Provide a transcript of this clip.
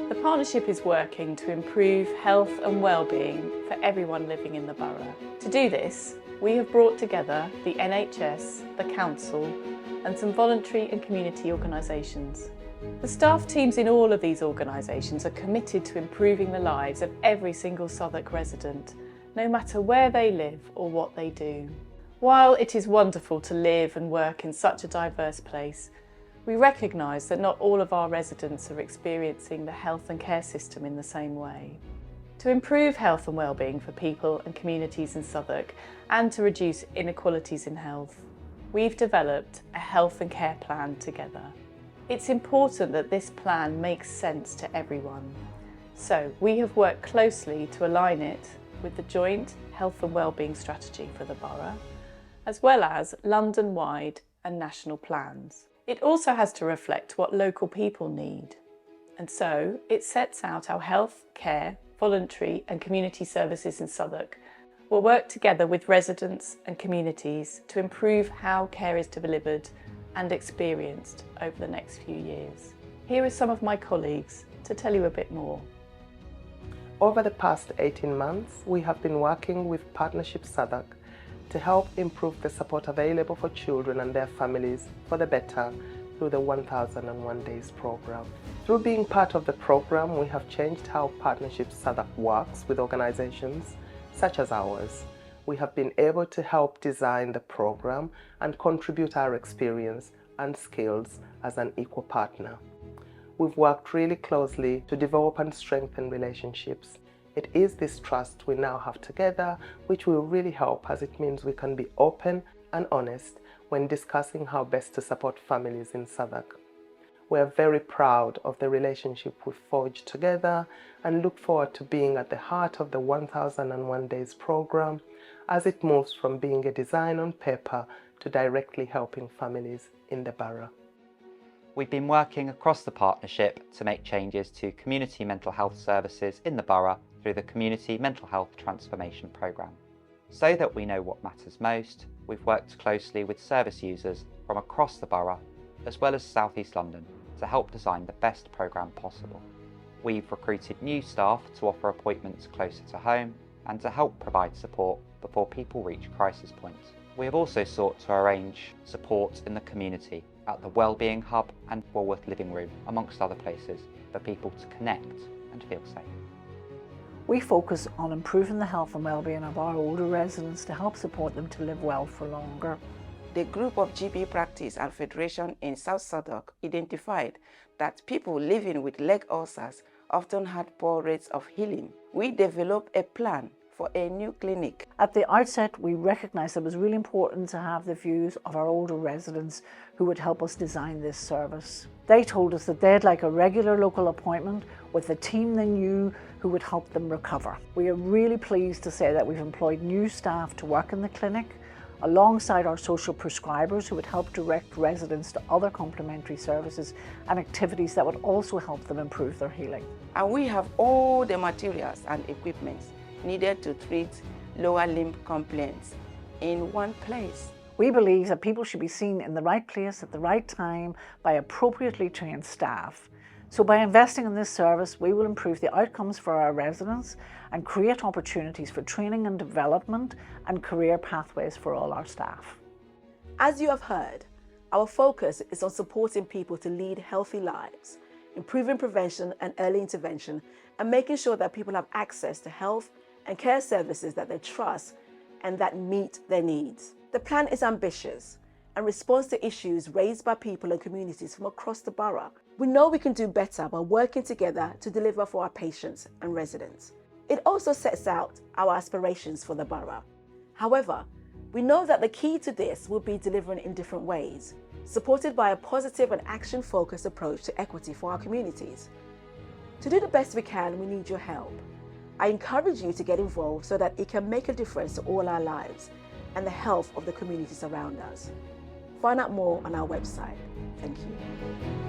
The Partnership is working to improve health and well-being for everyone living in the borough. To do this, we have brought together the NHS, the Council and some voluntary and community organisations. The staff teams in all of these organisations are committed to improving the lives of every single Southwark resident, no matter where they live or what they do. While it is wonderful to live and work in such a diverse place, we recognise that not all of our residents are experiencing the health and care system in the same way. To improve health and wellbeing for people and communities in Southwark and to reduce inequalities in health, we've developed a health and care plan together. It's important that this plan makes sense to everyone. So we have worked closely to align it with the joint health and wellbeing strategy for the borough, as well as London-wide and national plans. It also has to reflect what local people need. And so it sets out how health, care, voluntary and community services in Southwark will work together with residents and communities to improve how care is delivered and experienced over the next few years. Here are some of my colleagues to tell you a bit more. Over the past 18 months, we have been working with Partnership Southwark to help improve the support available for children and their families for the better through the 1001 Days program. Through being part of the program, we have changed how Partnership Southwark works with organizations such as ours. We have been able to help design the program and contribute our experience and skills as an equal partner. We've worked really closely to develop and strengthen relationships. It is this trust we now have together which will really help, as it means we can be open and honest when discussing how best to support families in Southwark. We are very proud of the relationship we've forged together and look forward to being at the heart of the 1001 Days program as it moves from being a design on paper to directly helping families in the borough. We've been working across the partnership to make changes to community mental health services in the borough through the Community Mental Health Transformation Programme. So that we know what matters most, we've worked closely with service users from across the borough, as well as South East London, to help design the best programme possible. We've recruited new staff to offer appointments closer to home and to help provide support before people reach crisis points. We have also sought to arrange support in the community at the Wellbeing Hub and Walworth Living Room, amongst other places, for people to connect and feel safe. We focus on improving the health and well-being of our older residents to help support them to live well for longer. The group of GP practice and federation in South Southwark identified that people living with leg ulcers often had poor rates of healing. We developed a plan for a new clinic. At the outset, we recognised it was really important to have the views of our older residents who would help us design this service. They told us that they'd like a regular local appointment with a team they knew who would help them recover. We are really pleased to say that we've employed new staff to work in the clinic, alongside our social prescribers who would help direct residents to other complementary services and activities that would also help them improve their healing. And we have all the materials and equipment needed to treat lower limb complaints in one place. We believe that people should be seen in the right place at the right time by appropriately trained staff. So by investing in this service, we will improve the outcomes for our residents and create opportunities for training and development and career pathways for all our staff. As you have heard, our focus is on supporting people to lead healthy lives, improving prevention and early intervention, and making sure that people have access to health and care services that they trust and that meet their needs. The plan is ambitious and responds to issues raised by people and communities from across the borough. We know we can do better by working together to deliver for our patients and residents. It also sets out our aspirations for the borough. However, we know that the key to this will be delivering in different ways, supported by a positive and action-focused approach to equity for our communities. To do the best we can, we need your help. I encourage you to get involved so that it can make a difference to all our lives and the health of the communities around us. Find out more on our website. Thank you.